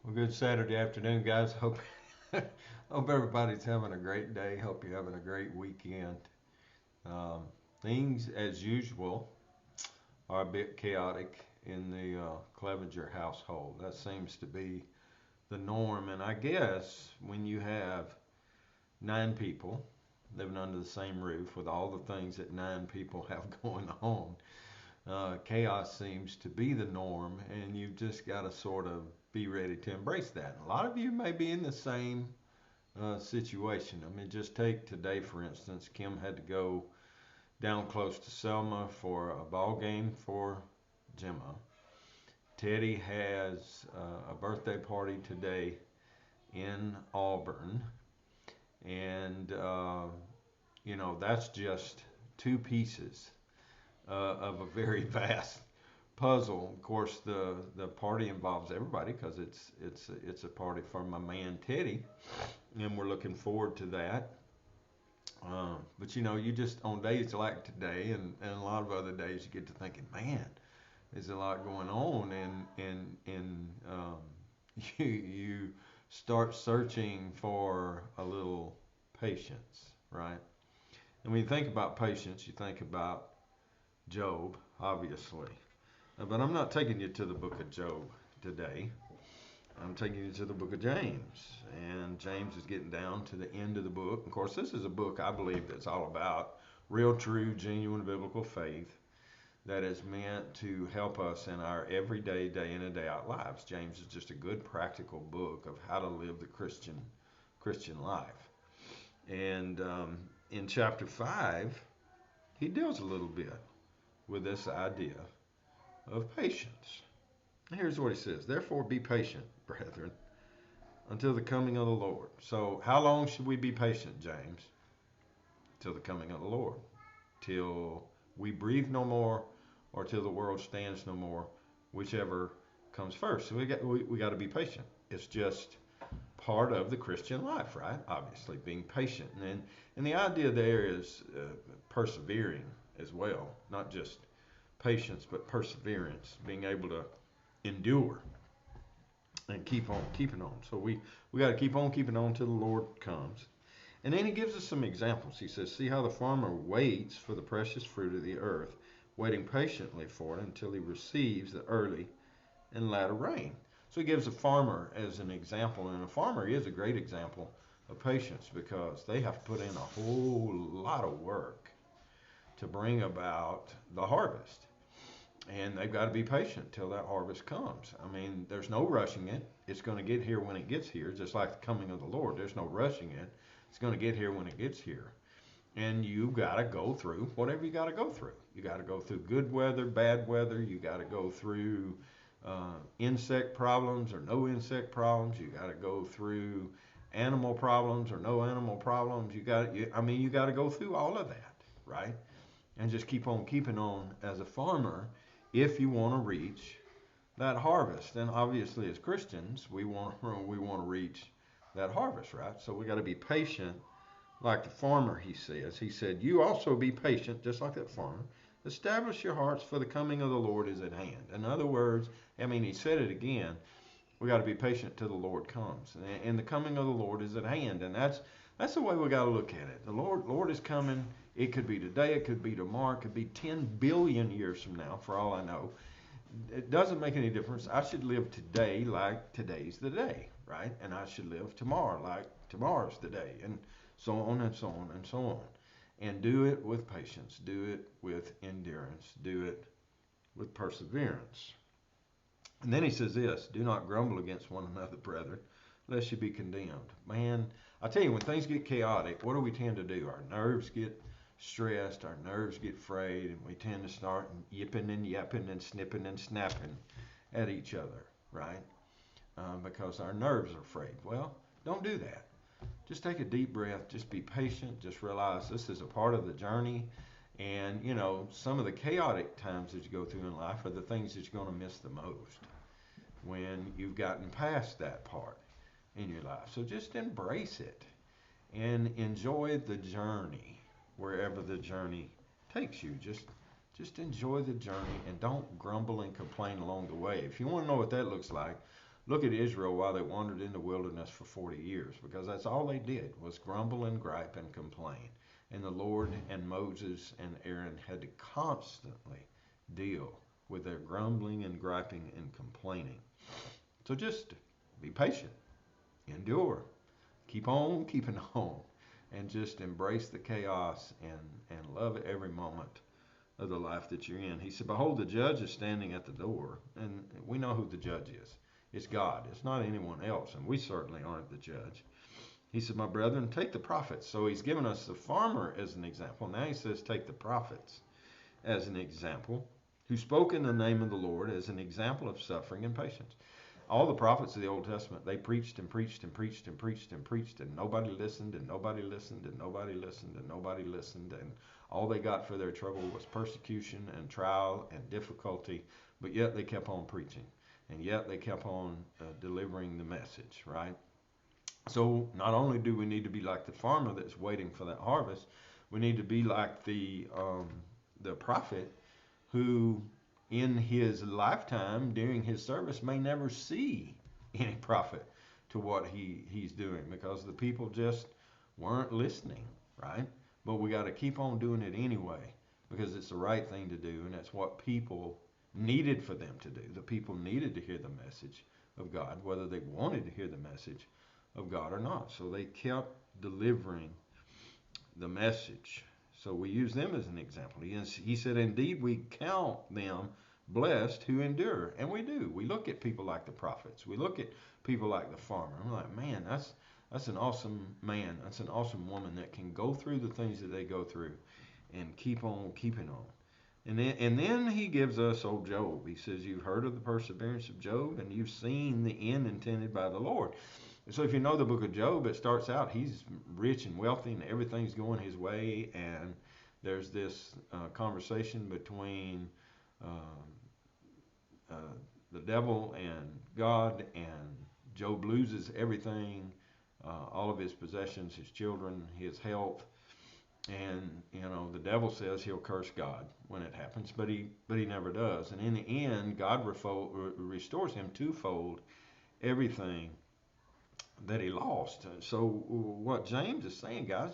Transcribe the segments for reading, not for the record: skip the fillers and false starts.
Well, good Saturday afternoon, guys. Hope everybody's having a great day. Hope you're having a great weekend. Um, Things, as usual, are a bit chaotic in the Clevenger household. That seems to be the norm. And I guess when you have 9 people living under the same roof with all the things that 9 people have going on, chaos seems to be the norm, and you've just got to sort of be ready to embrace that. And a lot of you may be in the same situation. I mean, just take today for instance. Kim had to go down close to Selma for a ball game for Gemma. Teddy has a birthday party today in Auburn, and that's just 2 pieces of a very vast puzzle. Of course, the party involves everybody because it's a party for my man Teddy, and we're looking forward to that. But you just on days like today and a lot of other days, you get to thinking, man, there's a lot going on, and you start searching for a little patience, right? And when you think about patience, you think about Job, obviously. But I'm not taking you to the book of Job today. I'm taking you to the book of James. And James is getting down to the end of the book. Of course, this is a book I believe that's all about real, true, genuine biblical faith that is meant to help us in our everyday, day in and day out lives. James is just a good practical book of how to live the Christian life. And in chapter 5, he deals a little bit with this idea of patience. Here's what he says: Therefore, be patient, brethren, until the coming of the Lord. So, how long should we be patient, James? Till the coming of the Lord. Till we breathe no more, or till the world stands no more, whichever comes first. So, we got to be patient. It's just part of the Christian life, right? Obviously, being patient. And the idea there is persevering as well, not just patience, but perseverance, being able to endure and keep on keeping on. So we got to keep on keeping on till the Lord comes. And then he gives us some examples. He says, see how the farmer waits for the precious fruit of the earth, waiting patiently for it until he receives the early and latter rain. So he gives a farmer as an example, and a farmer is a great example of patience because they have to put in a whole lot of work to bring about the harvest. And they've got to be patient till that harvest comes. I mean, there's no rushing it. It's going to get here when it gets here, just like the coming of the Lord. There's no rushing it. It's going to get here when it gets here. And you got to go through whatever you got to go through. You got to go through good weather, bad weather. You got to go through insect problems or no insect problems. You got to go through animal problems or no animal problems. You got to go through all of that, right? And just keep on keeping on as a farmer if you want to reach that harvest. And obviously, as Christians, we want to reach that harvest, right? So we got to be patient, like the farmer. He says. He said, "You also be patient, just like that farmer. Establish your hearts, for the coming of the Lord is at hand." In other words, I mean, he said it again. We got to be patient till the Lord comes, and the coming of the Lord is at hand, and that's the way we got to look at it. The Lord is coming. It could be today, it could be tomorrow, it could be 10 billion years from now, for all I know. It doesn't make any difference. I should live today like today's the day, right? And I should live tomorrow like tomorrow's the day, and so on and so on and so on. And do it with patience, do it with endurance, do it with perseverance. And then he says this: do not grumble against one another, brethren, lest you be condemned. Man, I tell you, when things get chaotic, what do we tend to do? Our nerves get stressed, our nerves get frayed, and we tend to start yipping and yapping and snipping and snapping at each other, right? Because our nerves are frayed. Well, don't do that. Just take a deep breath. Just be patient. Just realize this is a part of the journey. And, some of the chaotic times that you go through in life are the things that you're going to miss the most when you've gotten past that part in your life. So just embrace it and enjoy the journey wherever the journey takes you. Just enjoy the journey and don't grumble and complain along the way. If you want to know what that looks like, Look at Israel while they wandered in the wilderness for 40 years, because that's all they did was grumble and gripe and complain. And the Lord and Moses and Aaron had to constantly deal with their grumbling and griping and complaining. So just be patient, endure, keep on keeping on, and just embrace the chaos and love every moment of the life that you're in. He said, behold, the judge is standing at the door. And we know who the judge is. It's God. It's not anyone else. And we certainly aren't the judge. He said, my brethren, take the prophets. So he's given us the farmer as an example. Now he says, take the prophets as an example, who spoke in the name of the Lord as an example of suffering and patience. All the prophets of the Old Testament, they preached and preached and preached and preached and preached, and nobody listened, and nobody listened, and nobody listened, and nobody listened, and all they got for their trouble was persecution and trial and difficulty, but yet they kept on preaching, and yet they kept on delivering the message, right? So not only do we need to be like the farmer that's waiting for that harvest, we need to be like the prophet who in his lifetime during his service may never see any profit to what he's doing because the people just weren't listening, right? But we got to keep on doing it anyway because it's the right thing to do, and that's what people needed for them to do. The people needed to hear the message of God, whether they wanted to hear the message of God or not. So they kept delivering the message. So we use them as an example. He said, indeed, we count them blessed who endure. And we do. We look at people like the prophets. We look at people like the farmer. I'm like, man, that's an awesome man. That's an awesome woman that can go through the things that they go through and keep on keeping on. And then he gives us old Job. He says, you've heard of the perseverance of Job, and you've seen the end intended by the Lord. So if you know the book of Job, it starts out he's rich and wealthy and everything's going his way, and there's this conversation between the devil and God, and Job loses everything, all of his possessions, his children, his health, and the devil says he'll curse God when it happens, but he never does. And in the end, God restores him twofold everything that he lost. So what James is saying, guys,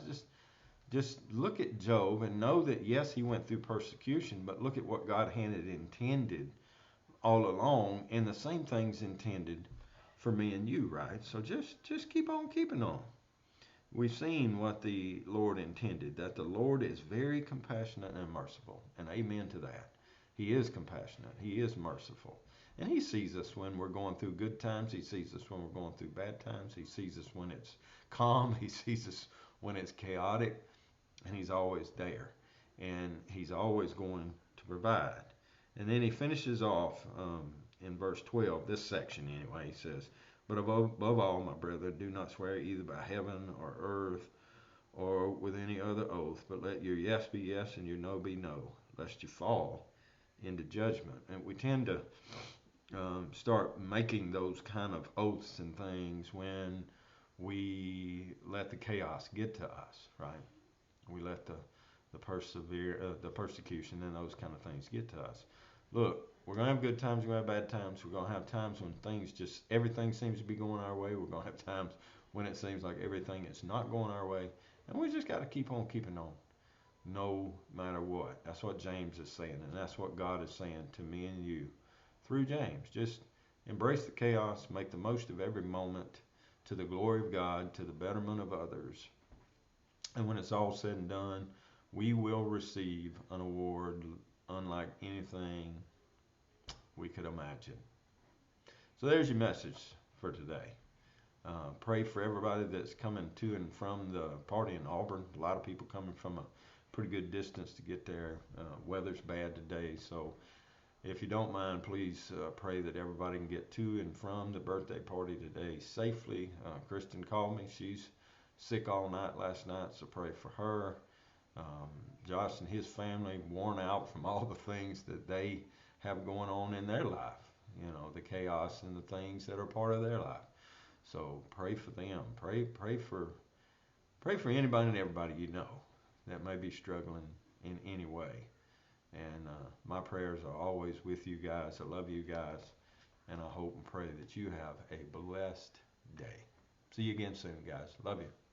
just look at Job and know that yes, he went through persecution, but look at what God had intended all along, and the same thing's intended for me and you, right? So just keep on keeping on. We've seen what the Lord intended, that the Lord is very compassionate and merciful, and amen to that. He is compassionate. He is merciful. And he sees us when we're going through good times. He sees us when we're going through bad times. He sees us when it's calm. He sees us when it's chaotic. And he's always there. And he's always going to provide. And then he finishes off in verse 12, this section anyway. He says, but above all, my brother, do not swear either by heaven or earth or with any other oath, but let your yes be yes and your no be no, lest you fall into judgment. And we tend to start making those kind of oaths and things when we let the chaos get to us, right? We let the persecution and those kind of things get to us. Look, we're going to have good times, we're going to have bad times. We're going to have times when everything seems to be going our way. We're going to have times when it seems like everything is not going our way. And we just got to keep on keeping on, no matter what. That's what James is saying, and that's what God is saying to me and you through James. Just embrace the chaos, make the most of every moment to the glory of God, to the betterment of others. And when it's all said and done, we will receive an award unlike anything we could imagine. So there's your message for today. Pray for everybody that's coming to and from the party in Auburn. A lot of people coming from a pretty good distance to get there. Weather's bad today, so if you don't mind, please pray that everybody can get to and from the birthday party today safely. Kristen called me. She's sick all night last night, so pray for her. Josh and his family worn out from all the things that they have going on in their life. The chaos and the things that are part of their life. So pray for them. Pray for anybody and everybody you know that may be struggling in any way. And my prayers are always with you guys. I love you guys. and I hope and pray that you have a blessed day. See you again soon, guys. Love you.